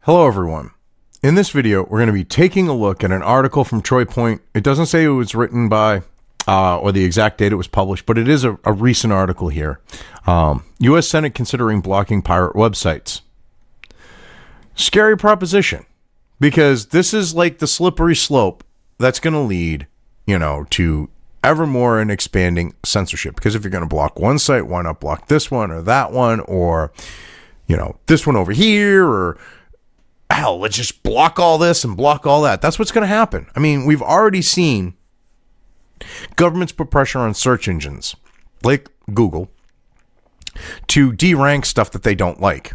Hello everyone. In this video, we're going to be taking a look at an article from Troy Point. It doesn't say it was written by or the exact date it was published, but it is a recent article here. U.S. Senate considering blocking pirate websites. Scary proposition, because this is like the slippery slope that's going to lead, to ever more and expanding censorship. Because if you're going to block one site, why not block this one or that one or, this one over here, or hell, let's just block all this and block all that. That's what's going to happen. I mean, we've already seen governments put pressure on search engines like Google to de-rank stuff that they don't like.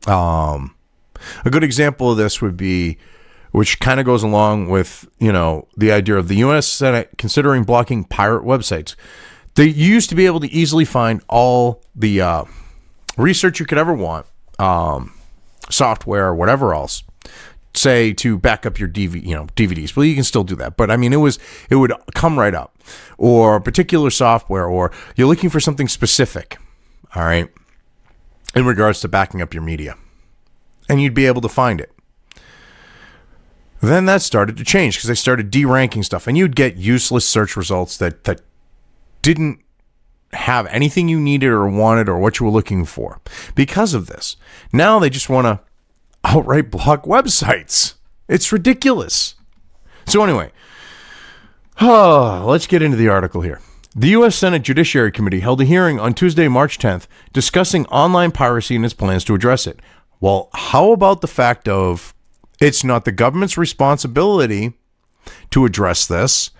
A good example of this would be, which kind of goes along with, the idea of the U.S. Senate considering blocking pirate websites. They used to be able to easily find all the research you could ever want, software or whatever else, say to back up your DVDs. Well, you can still do that, but I mean, it would come right up, or particular software, or you're looking for something specific, all right, in regards to backing up your media, and you'd be able to find it. Then that started to change because they started de-ranking stuff, and you'd get useless search results that didn't have anything you needed or wanted or what you were looking for because of this. Now they just want to outright block websites. It's ridiculous. So anyway, let's get into the article here. The U.S. Senate Judiciary Committee held a hearing on Tuesday, March 10th, discussing online piracy and its plans to address it. Well, how about the fact of it's not the government's responsibility to address this?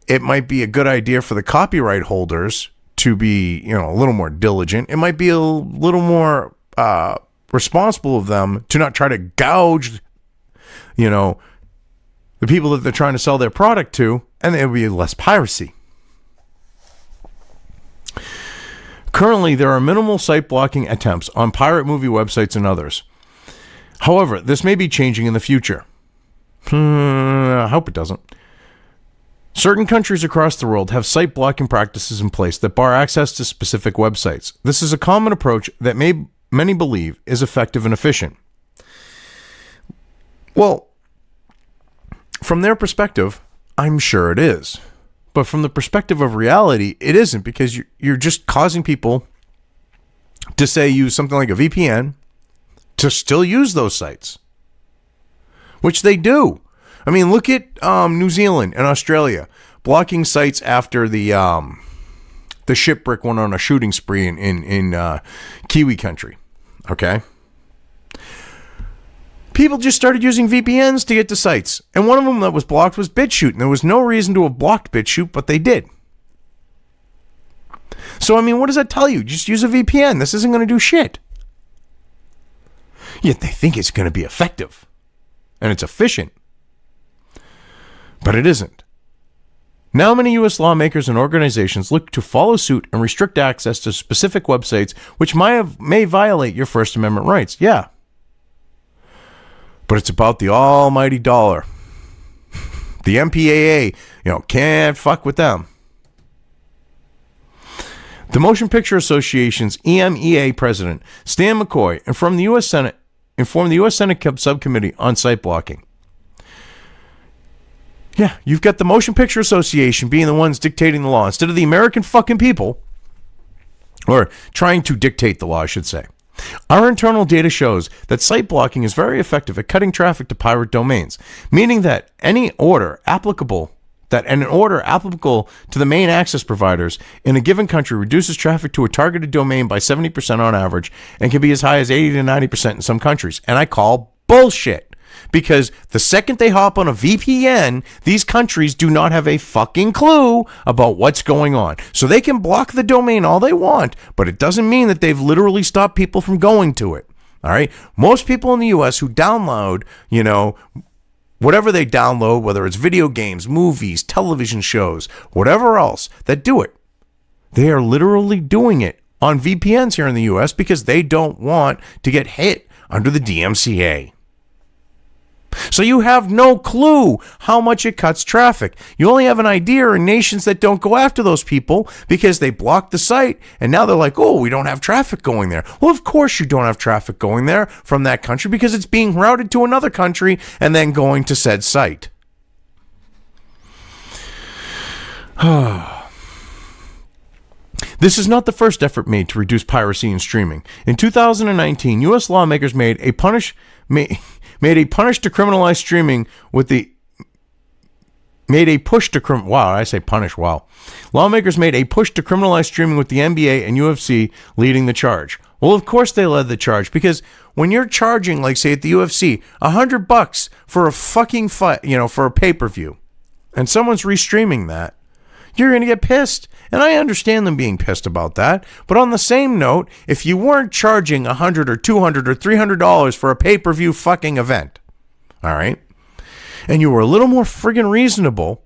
It might be a good idea for the copyright holders to be, a little more diligent. It might be a little more responsible of them to not try to gouge, the people that they're trying to sell their product to, and there will be less piracy. Currently, there are minimal site blocking attempts on pirate movie websites and others. However, this may be changing in the future. I hope it doesn't. Certain countries across the world have site blocking practices in place that bar access to specific websites. This is a common approach that many believe is effective and efficient. Well, from their perspective, I'm sure it is. But from the perspective of reality, it isn't, because you're just causing people to say use something like a VPN to still use those sites, which they do. I mean, look at New Zealand and Australia blocking sites after the shipwreck went on a shooting spree in Kiwi country. Okay, people just started using VPNs to get to sites, and one of them that was blocked was BitChute, and there was no reason to have blocked BitChute, but they did. So I mean, what does that tell you? Just use a VPN. This isn't going to do shit. Yet they think it's going to be effective and it's efficient. But it isn't. Now many U.S. lawmakers and organizations look to follow suit and restrict access to specific websites which may violate your First Amendment rights. Yeah. But it's about the almighty dollar. The MPAA, can't fuck with them. The Motion Picture Association's EMEA president, Stan McCoy, informed the U.S. Senate subcommittee on site blocking. Yeah, you've got the Motion Picture Association being the ones dictating the law instead of the American fucking people, or trying to dictate the law, I should say. Our internal data shows that site blocking is very effective at cutting traffic to pirate domains, meaning that an order applicable to the main access providers in a given country reduces traffic to a targeted domain by 70% on average and can be as high as 80 to 90% in some countries. And I call bullshit. Because the second they hop on a VPN, these countries do not have a fucking clue about what's going on. So they can block the domain all they want, but it doesn't mean that they've literally stopped people from going to it. All right? Most people in the U.S. who download, whatever they download, whether it's video games, movies, television shows, whatever else that do it, they are literally doing it on VPNs here in the U.S. because they don't want to get hit under the DMCA. So you have no clue how much it cuts traffic. You only have an idea in nations that don't go after those people because they block the site, and now they're like, oh, we don't have traffic going there. Well, of course you don't have traffic going there from that country because it's being routed to another country and then going to said site. This is not the first effort made to reduce piracy in streaming. In 2019, U.S. lawmakers made a push to criminalize streaming with the Lawmakers made a push to criminalize streaming with the NBA and UFC leading the charge. Well, of course they led the charge, because when you're charging, like say at the UFC, $100 for a fucking fight, for a pay-per-view, and someone's restreaming that, you're going to get pissed. And I understand them being pissed about that. But on the same note, if you weren't charging $100 or $200 or $300 for a pay-per-view fucking event, all right, and you were a little more friggin' reasonable,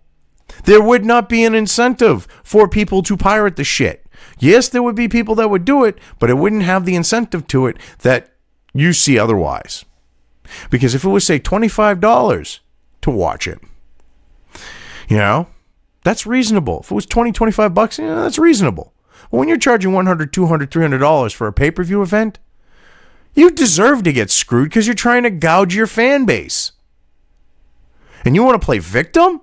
there would not be an incentive for people to pirate the shit. Yes, there would be people that would do it, but it wouldn't have the incentive to it that you see otherwise. Because if it was, say, $25 to watch it, that's reasonable. If it was $20, $25, that's reasonable. But when you're charging $100, $200, $300 for a pay-per-view event, you deserve to get screwed because you're trying to gouge your fan base. And you want to play victim?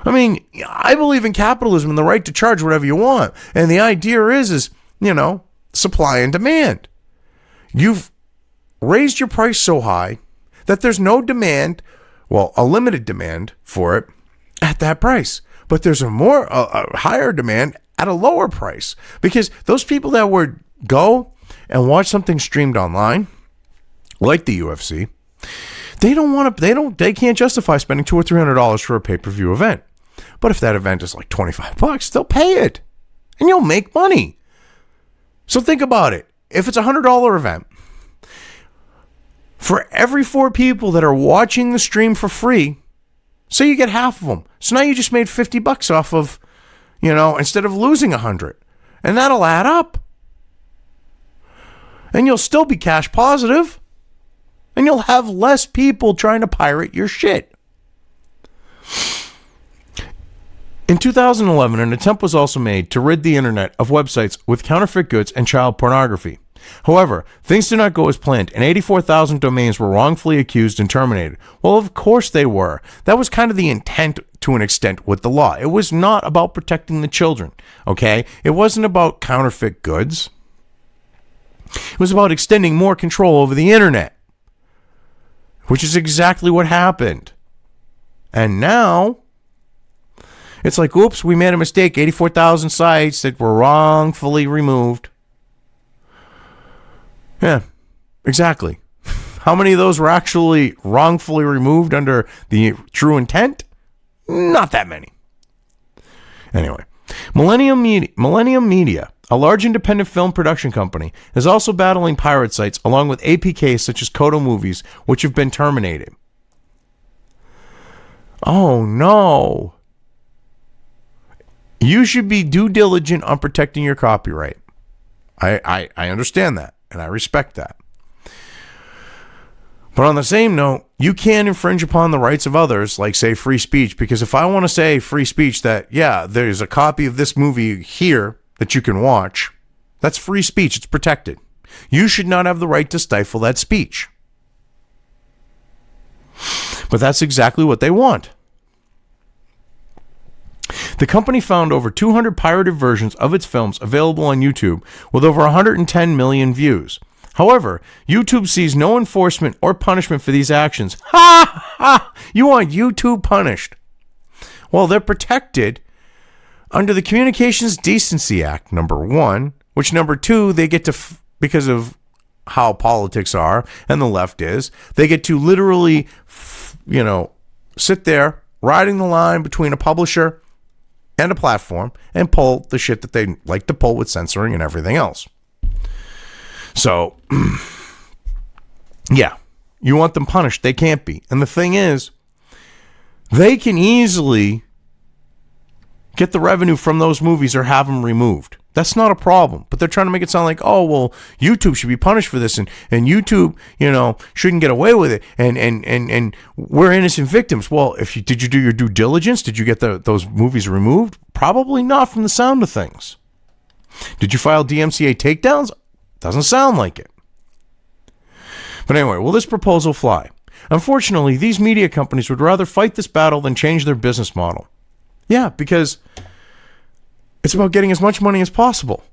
I mean, I believe in capitalism and the right to charge whatever you want. And the idea is supply and demand. You've raised your price so high that there's no demand, a limited demand for it at that price. But there's a higher demand at a lower price. Because those people that would go and watch something streamed online, like the UFC, they can't justify spending $200 or $300 for a pay-per-view event. But if that event is like $25, they'll pay it. And you'll make money. So think about it. If it's a $100 event, for every 4 people that are watching the stream for free, so you get half of them. So now you just made $50 off of, instead of losing $100. And that'll add up. And you'll still be cash positive. And you'll have less people trying to pirate your shit. In 2011, an attempt was also made to rid the internet of websites with counterfeit goods and child pornography. However, things did not go as planned, and 84,000 domains were wrongfully accused and terminated. Well, of course they were. That was kind of the intent to an extent with the law. It was not about protecting the children, okay? It wasn't about counterfeit goods. It was about extending more control over the internet, which is exactly what happened. And now, it's like, oops, we made a mistake. 84,000 sites that were wrongfully removed. Yeah, exactly. How many of those were actually wrongfully removed under the true intent? Not that many. Anyway, Millennium Media, a large independent film production company, is also battling pirate sites along with APKs such as Kodo Movies, which have been terminated. Oh, no. You should be due diligent on protecting your copyright. I understand that. And I respect that. But on the same note, you can't infringe upon the rights of others, like, say, free speech. Because if I want to say free speech that, there's a copy of this movie here that you can watch, that's free speech. It's protected. You should not have the right to stifle that speech. But that's exactly what they want. The company found over 200 pirated versions of its films available on YouTube with over 110 million views. However, YouTube sees no enforcement or punishment for these actions. Ha! Ha! You want YouTube punished? Well, they're protected under the Communications Decency Act, number 1, which number 2, they get to, because of how politics are and the left is, they get to literally, sit there riding the line between a publisher and a platform and pull the shit that they like to pull with censoring and everything else. So, yeah, you want them punished. They can't be. And the thing is, they can easily get the revenue from those movies or have them removed. That's not a problem. But they're trying to make it sound like, oh, well, YouTube should be punished for this, and YouTube, shouldn't get away with it, and we're innocent victims. Well, did you do your due diligence? Did you get those movies removed? Probably not from the sound of things. Did you file DMCA takedowns? Doesn't sound like it. But anyway, will this proposal fly? Unfortunately, these media companies would rather fight this battle than change their business model. Yeah, because it's about getting as much money as possible.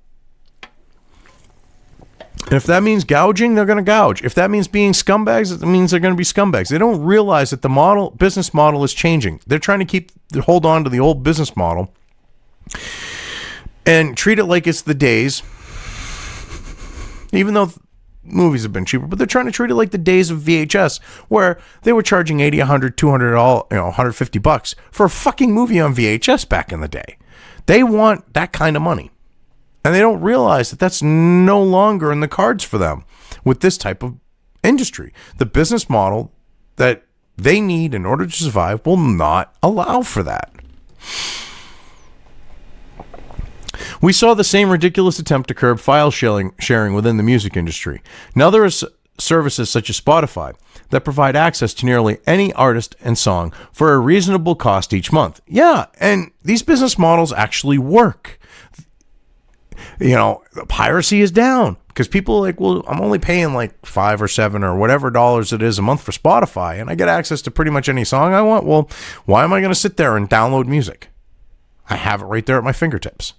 And if that means gouging, they're going to gouge. If that means being scumbags, it means they're going to be scumbags. They don't realize that the business model is changing. They're trying to hold on to the old business model and treat it like it's the days, even though movies have been cheaper, but they're trying to treat it like the days of VHS, where they were charging $80, $100, $200, $150 for a fucking movie on VHS back in the day. They want that kind of money. And they don't realize that that's no longer in the cards for them with this type of industry. The business model that they need in order to survive will not allow for that. We saw the same ridiculous attempt to curb file sharing within the music industry. Now there are services such as Spotify that provide access to nearly any artist and song for a reasonable cost each month. Yeah, and these business models actually work. Piracy is down because people are like, well, I'm only paying like $5 or $7 or whatever dollars it is a month for Spotify, and I get access to pretty much any song I want. Well, why am I going to sit there and download music? I have it right there at my fingertips.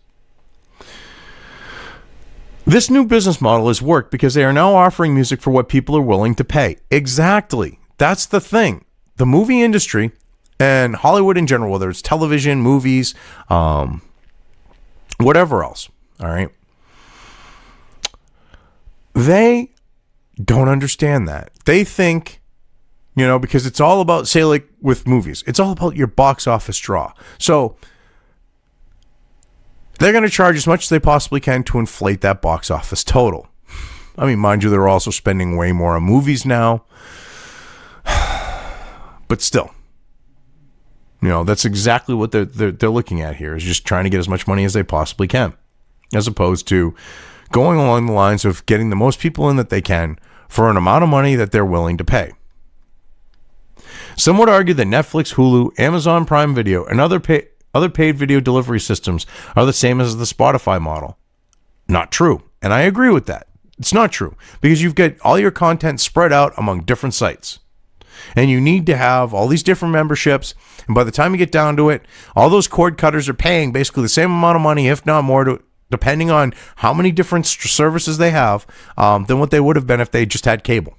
This new business model has worked because they are now offering music for what people are willing to pay. Exactly. That's the thing. The movie industry and Hollywood in general, whether it's television, movies, whatever else, all right? They don't understand that. They think, because it's all about, say, like with movies, it's all about your box office draw. So they're going to charge as much as they possibly can to inflate that box office total. I mean, mind you, they're also spending way more on movies now. But still, that's exactly what they're looking at here, is just trying to get as much money as they possibly can, as opposed to going along the lines of getting the most people in that they can for an amount of money that they're willing to pay. Some would argue that Netflix, Hulu, Amazon Prime Video, and other paid video delivery systems are the same as the Spotify model. Not true. And I agree with that. It's not true, because you've got all your content spread out among different sites. And you need to have all these different memberships. And by the time you get down to it, all those cord cutters are paying basically the same amount of money, if not more, depending on how many different services they have, than what they would have been if they just had cable.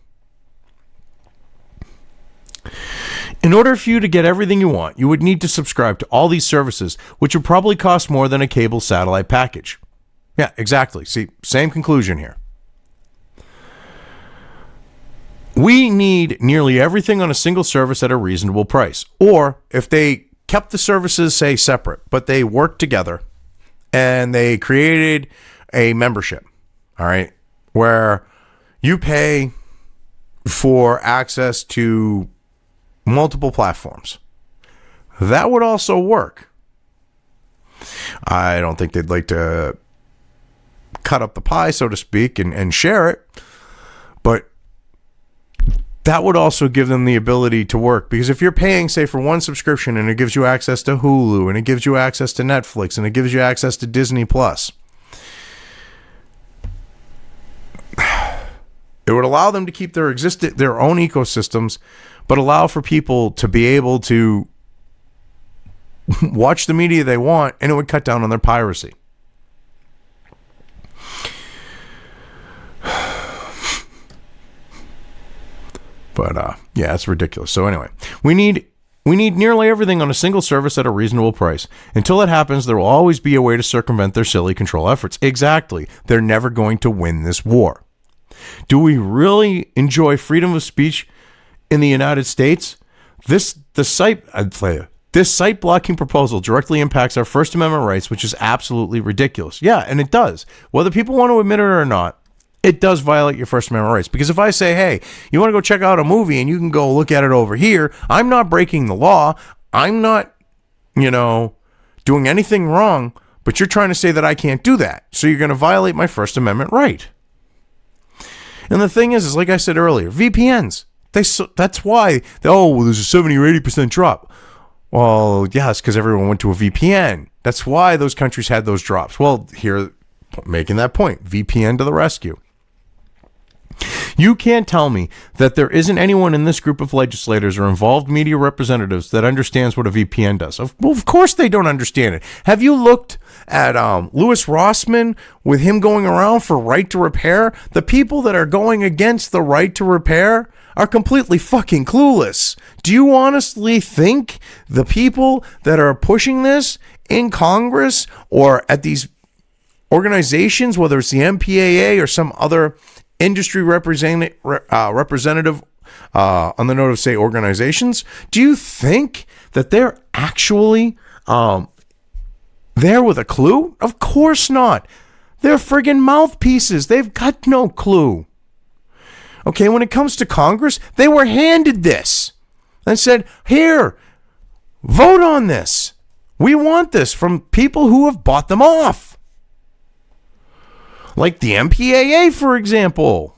In order for you to get everything you want, you would need to subscribe to all these services, which would probably cost more than a cable satellite package. Yeah, exactly. See, same conclusion here. We need nearly everything on a single service at a reasonable price. Or if they kept the services, say, separate, but they worked together and they created a membership, all right, where you pay for access to multiple platforms. That would also work. I don't think they'd like to cut up the pie, so to speak, and share it, but that would also give them the ability to work. Because if you're paying, say, for one subscription and it gives you access to Hulu and it gives you access to Netflix and it gives you access to Disney Plus, it would allow them to keep their own ecosystems, but allow for people to be able to watch the media they want, and it would cut down on their piracy. But yeah, it's ridiculous. So anyway, we need nearly everything on a single service at a reasonable price. Until that happens, there will always be a way to circumvent their silly control efforts. Exactly. They're never going to win this war. Do we really enjoy freedom of speech in the United States? This site blocking proposal directly impacts our First Amendment rights, which is absolutely ridiculous. Yeah, and it does. Whether people want to admit it or not, it does violate your First Amendment rights. Because if I say, hey, you want to go check out a movie and you can go look at it over here, I'm not breaking the law. I'm not, doing anything wrong But you're trying to say that I can't do that. So you're going to violate my First Amendment right. And the thing is like I said earlier, VPNs, that's why, there's a 70 or 80% drop. Well, yeah, it's because everyone went to a VPN. That's why those countries had those drops. Well, here, making that point, VPN to the rescue. You can't tell me that there isn't anyone in this group of legislators or involved media representatives that understands what a VPN does. Well, of course they don't understand it. Have you looked at Louis Rossman with him going around for right to repair? The people that are going against the right to repair are completely fucking clueless. Do you honestly think the people that are pushing this in Congress or at these organizations, whether it's the MPAA or some other industry representative on the note of, say, organizations, do you think that they're actually there with a clue? Of course not. They're friggin' mouthpieces. They've got no clue. Okay, when it comes to Congress, they were handed this and said, here, vote on this. We want this from people who have bought them off. Like the MPAA, for example.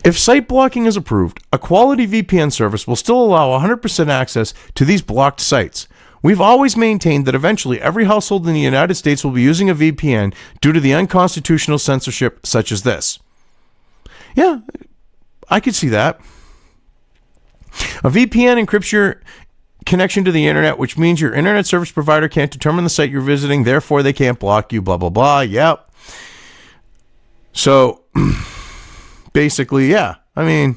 If site blocking is approved, a quality VPN service will still allow 100% access to these blocked sites. We've always maintained that eventually every household in the United States will be using a VPN due to the unconstitutional censorship such as this. Yeah, I could see that. A VPN encrypts your connection to the internet, which means your internet service provider can't determine the site you're visiting, therefore they can't block you, blah, blah, blah. Yep. So, basically, yeah. I mean,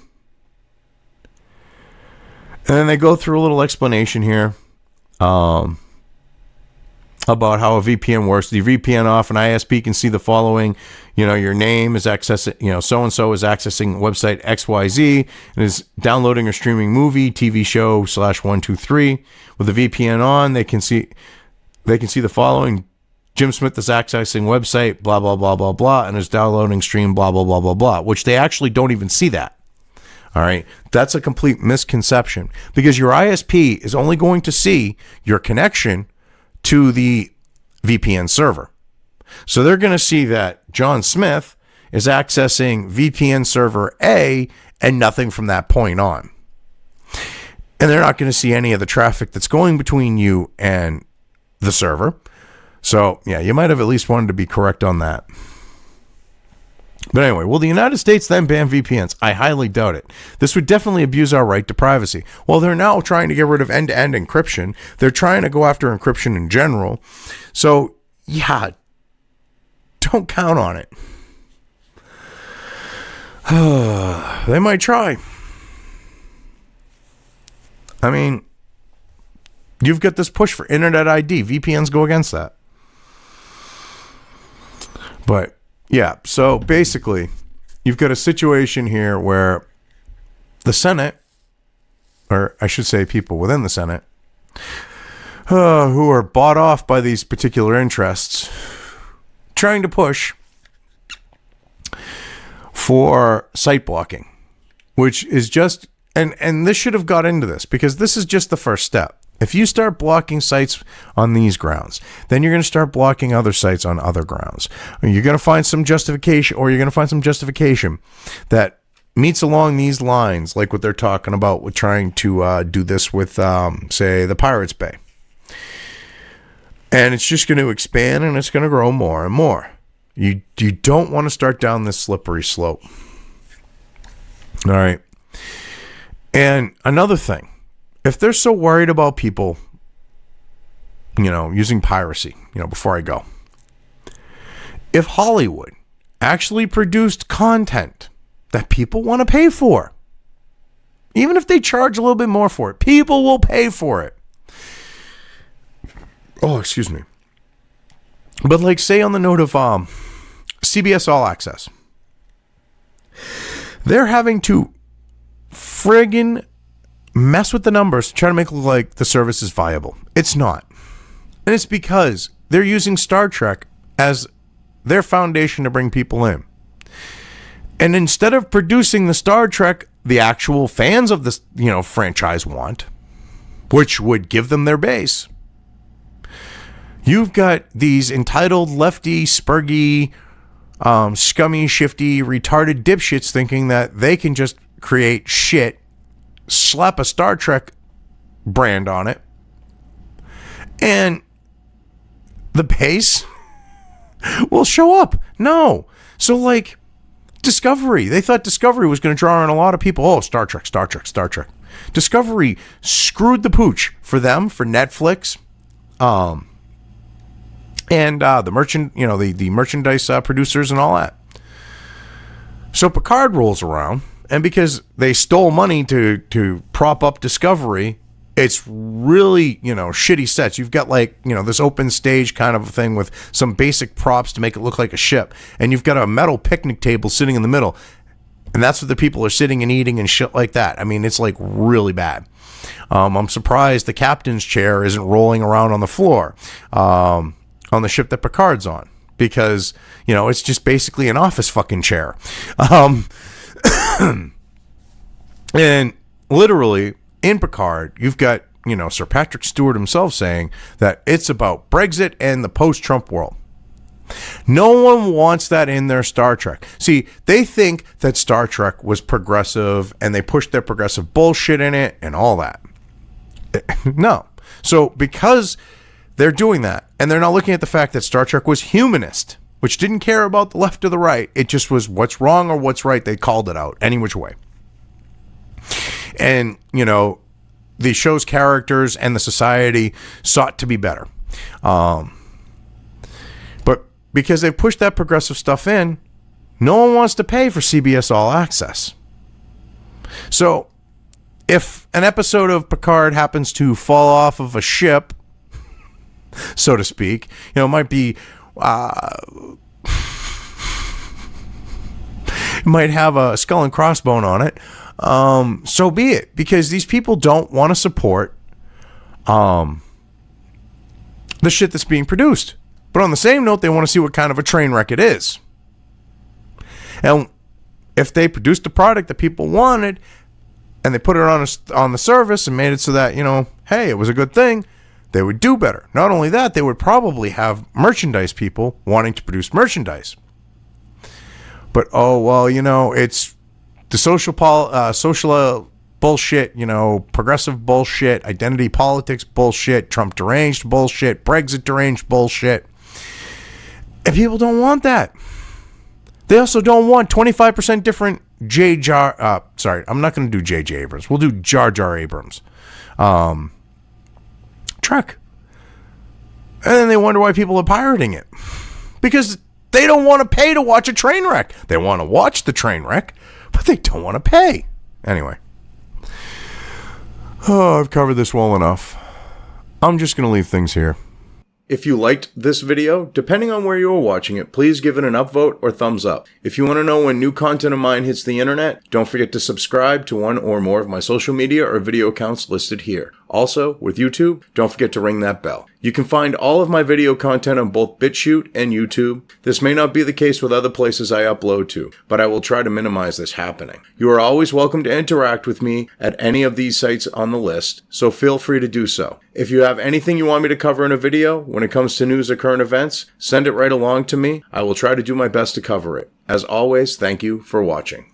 and then they go through a little explanation here. About how a VPN works. The VPN off, an ISP can see the following. Your name is accessing, so-and-so is accessing website XYZ and is downloading or streaming movie, TV show /123. With the VPN on, they can see the following. Jim Smith is accessing website, blah, blah, blah, blah, blah, and is downloading stream, blah, blah, blah, blah, blah, which they actually don't even see that. All right. That's a complete misconception because your ISP is only going to see your connection to the VPN server. So they're going to see that John Smith is accessing VPN server A and nothing from that point on. And they're not going to see any of the traffic that's going between you and the server. So, yeah, you might have at least wanted to be correct on that. But anyway, will the United States then ban VPNs? I highly doubt it. This would definitely abuse our right to privacy. Well, they're now trying to get rid of end-to-end encryption. They're trying to go after encryption in general. So, yeah, don't count on it. They might try. I mean, you've got this push for internet ID. VPNs go against that. But yeah, so basically, you've got a situation here where the Senate, or I should say people within the Senate, who are bought off by these particular interests, trying to push for site blocking, which is just, and this should have got into this, because this is just the first step. If you start blocking sites on these grounds, then you're going to start blocking other sites on other grounds. You're going to find some justification, that meets along these lines, like what they're talking about with trying to do this with, say, the Pirates Bay. And it's just going to expand and it's going to grow more and more. You don't want to start down this slippery slope. All right. And another thing. If they're so worried about people, using piracy, before I go, if Hollywood actually produced content that people want to pay for, even if they charge a little bit more for it, people will pay for it. Oh, excuse me. But like, say on the note of CBS All Access, they're having to friggin' mess with the numbers to try to make it look like the service is viable. It's not. And it's because they're using Star Trek as their foundation to bring people in. And instead of producing the Star Trek the actual fans of this, franchise want, which would give them their base, You've got these entitled lefty, spurgy, scummy, shifty, retarded dipshits thinking that they can just create shit, slap a Star Trek brand on it, and the base will show up. No. So, like, Discovery. They thought Discovery was going to draw in a lot of people. Oh, Star Trek, Star Trek, Star Trek. Discovery screwed the pooch for them, for Netflix, and the merchandise producers and all that. So Picard rolls around, and because they stole money to prop up Discovery, it's really, shitty sets. You've got this open stage kind of a thing with some basic props to make it look like a ship. And you've got a metal picnic table sitting in the middle. And that's what the people are sitting and eating and shit like that. I mean, it's like really bad. I'm surprised the captain's chair isn't rolling around on the floor on the ship that Picard's on. Because, it's just basically an office fucking chair. And literally, in Picard, you've got, Sir Patrick Stewart himself saying that it's about Brexit and the post-Trump world. No one wants that in their Star Trek. See, they think that Star Trek was progressive and they pushed their progressive bullshit in it and all that. No. So because they're doing that and they're not looking at the fact that Star Trek was humanist, which didn't care about the left or the right. It just was what's wrong or what's right. They called it out any which way. And, the show's characters and the society sought to be better. But because they've pushed that progressive stuff in, no one wants to pay for CBS All Access. So if an episode of Picard happens to fall off of a ship, so to speak, it might be... it might have a skull and crossbone on it. So be it, because these people don't want to support the shit that's being produced. But on the same note, they want to see what kind of a train wreck it is. And if they produced a product that people wanted and they put it on the service and made it so that, hey, it was a good thing, they would do better. Not only that, they would probably have merchandise people wanting to produce merchandise. But, it's the social bullshit, progressive bullshit, identity politics bullshit, Trump deranged bullshit, Brexit deranged bullshit. And people don't want that. They also don't want 25% different I'm not going to do J.J. Abrams. We'll do Jar Jar Abrams. Trek. And then they wonder why people are pirating it. Because they don't want to pay to watch a train wreck. They want to watch the train wreck, but they don't want to pay. Anyway. Oh, I've covered this well enough. I'm just going to leave things here. If you liked this video, depending on where you are watching it, please give it an upvote or thumbs up. If you want to know when new content of mine hits the internet, don't forget to subscribe to one or more of my social media or video accounts listed here. Also, with YouTube, don't forget to ring that bell. You can find all of my video content on both BitChute and YouTube. This may not be the case with other places I upload to, but I will try to minimize this happening. You are always welcome to interact with me at any of these sites on the list, so feel free to do so. If you have anything you want me to cover in a video, when it comes to news or current events, send it right along to me. I will try to do my best to cover it. As always, thank you for watching.